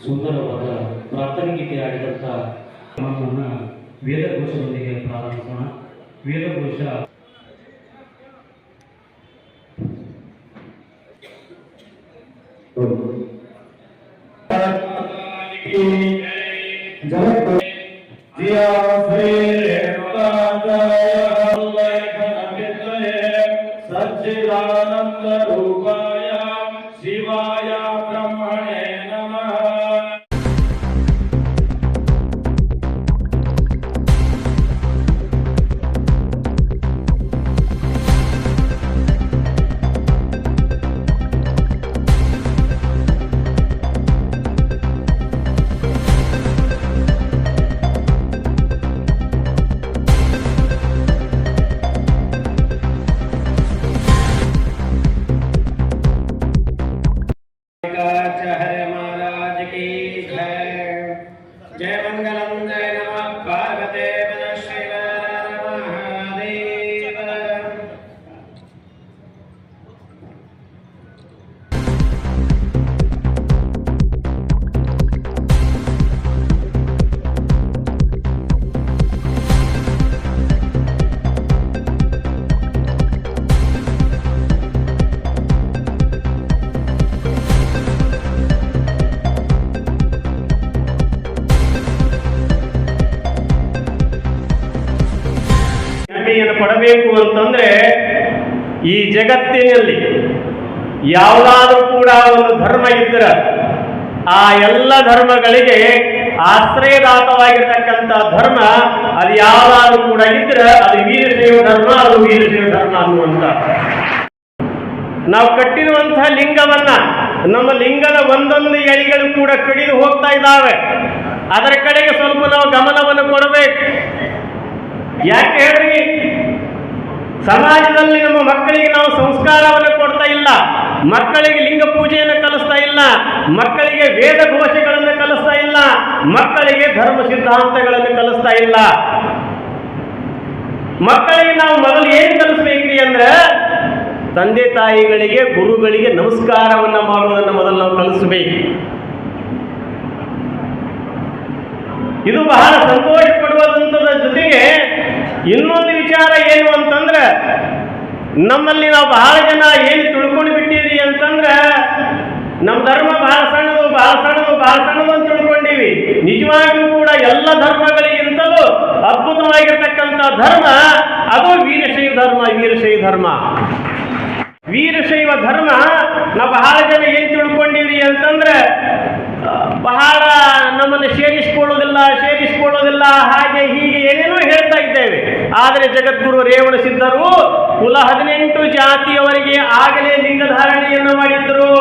ಸುಂದರವಾದ ಪ್ರಾರ್ಥನೆಗೆ ಆಡಿದಂಥ ಮಾತನ್ನು ವೇದಘೋಷದೊಂದಿಗೆ ಪ್ರಾರಂಭಿಸೋಣ. ವೇದಘೋಷ सच्चिदानंद रूपाय शिवाय ब्रह्मणे नमः. जय मंगलम जय नमः पार्वते शिव महादेव. ಕೊಡಬೇಕು ಅಂತಂದ್ರೆ ಈ ಜಗತ್ತಿನಲ್ಲಿ ಯಾವುದಾದ್ರೂ ಕೂಡ ಒಂದು ಧರ್ಮ ಇದ್ದರೆ ಆ ಎಲ್ಲ ಧರ್ಮಗಳಿಗೆ ಆಶ್ರಯದಾತವಾಗಿರ್ತಕ್ಕಂಥ ಧರ್ಮ ಅದು ಯಾವುದಾದ್ರೂ ಕೂಡ ಇದ್ರೆ ಅದು ವೀರಶೈವ ಧರ್ಮ, ಅದು ವೀರಶೈವ ಧರ್ಮ ಅನ್ನುವಂತ. ನಾವು ಕಟ್ಟಿರುವಂತಹ ಲಿಂಗವನ್ನ, ನಮ್ಮ ಲಿಂಗದ ಒಂದೊಂದು ಎಳೆಗಳು ಕೂಡ ಕಡಿದು ಹೋಗ್ತಾ ಇದ್ದಾವೆ. ಅದರ ಕಡೆಗೆ ಸ್ವಲ್ಪ ನಾವು ಗಮನವನ್ನು ಕೊಡಬೇಕು. ಯಾಕೆ ಹೇಳ್ರಿ, ಸಮಾಜದಲ್ಲಿ ನಮ್ಮ ಮಕ್ಕಳಿಗೆ ನಾವು ಸಂಸ್ಕಾರವನ್ನು ಕೊಡ್ತಾ ಇಲ್ಲ, ಮಕ್ಕಳಿಗೆ ಲಿಂಗ ಪೂಜೆಯನ್ನು ಕಲಿಸ್ತಾ ಇಲ್ಲ, ಮಕ್ಕಳಿಗೆ ವೇದ ಘೋಷಗಳನ್ನು ಕಲಿಸ್ತಾ ಇಲ್ಲ, ಮಕ್ಕಳಿಗೆ ಧರ್ಮ ಸಿದ್ಧಾಂತಗಳನ್ನು ಕಲಿಸ್ತಾ ಇಲ್ಲ. ಮಕ್ಕಳಿಗೆ ನಾವು ಮೊದಲು ಏನು ಕಲಿಸ್ಬೇಕ್ರಿ ಅಂದ್ರೆ ತಂದೆ ತಾಯಿಗಳಿಗೆ, ಗುರುಗಳಿಗೆ ನಮಸ್ಕಾರವನ್ನು ಮಾಡುವುದನ್ನು ಮೊದಲು ನಾವು ಕಲಿಸಬೇಕು. ಇದು ಬಹಳ ಸಂತೋಷ ಪಡುವುದಂತದ ಜೊತೆಗೆ ಇನ್ನೊಂದು ವಿಚಾರ ಏನು ಅಂತಂದ್ರೆ, ನಮ್ಮಲ್ಲಿ ನಾವು ಬಹಳ ಜನ ಏನು ತಿಳ್ಕೊಂಡು ಬಿಟ್ಟಿವಿ ಅಂತಂದ್ರೆ ನಮ್ಮ ಧರ್ಮ ಬಹಳ ಸಣ್ಣದು ಬಹಳ ಸಣ್ಣದು ಬಹಳ ಸಣ್ಣದು ಅಂತ ತಿಳ್ಕೊಂಡಿವಿ. ನಿಜವಾಗಿಯೂ ಕೂಡ ಎಲ್ಲ ಧರ್ಮಗಳಿಗಿಂತಲೂ ಅದ್ಭುತವಾಗಿರ್ತಕ್ಕಂಥ ಧರ್ಮ ಅದು ವೀರಶೈವ ಧರ್ಮ. ವೀರಶೈವ ಧರ್ಮ ವೀರಶೈವ ಧರ್ಮ ನಾವು ಬಹಳ ಜನ ಏನು ತಿಳ್ಕೊಂಡಿವಿ ಅಂತಂದ್ರೆ ಬಹಳ ನಮ್ಮನ್ನು ಸೇರಿಸಿಕೊಳ್ಳೋದಿಲ್ಲ ಹಾಗೆ ಹೀಗೆ ಏನೇನೋ ಹೇಳ್ತಾ ಇದ್ದೇವೆ. ಆದರೆ ಜಗದ್ಗುರು ರೇವಣ ಸಿದ್ಧರು ಕುಲ 18 ಜಾತಿಯವರಿಗೆ ಆಗಲೇ ಲಿಂಗಧಾರಣೆಯನ್ನು ಮಾಡಿದ್ರು.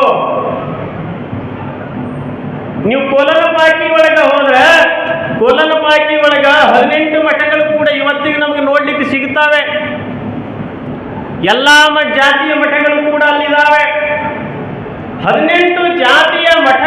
ನೀವು ಕೋಲನಪಾಕಿ ಒಳಗ ಹೋದ್ರೆ ಕೋಲನಪಾಕಿ ಒಳಗ 18 ಮಠಗಳು ಕೂಡ ಇವತ್ತಿಗೆ ನಮಗೆ ನೋಡ್ಲಿಕ್ಕೆ ಸಿಗುತ್ತವೆ. ಎಲ್ಲ ಜಾತಿಯ ಮಠಗಳು ಕೂಡ ಅಲ್ಲಿದ್ದಾವೆ. 18 ಜಾತಿಯ ಮಠ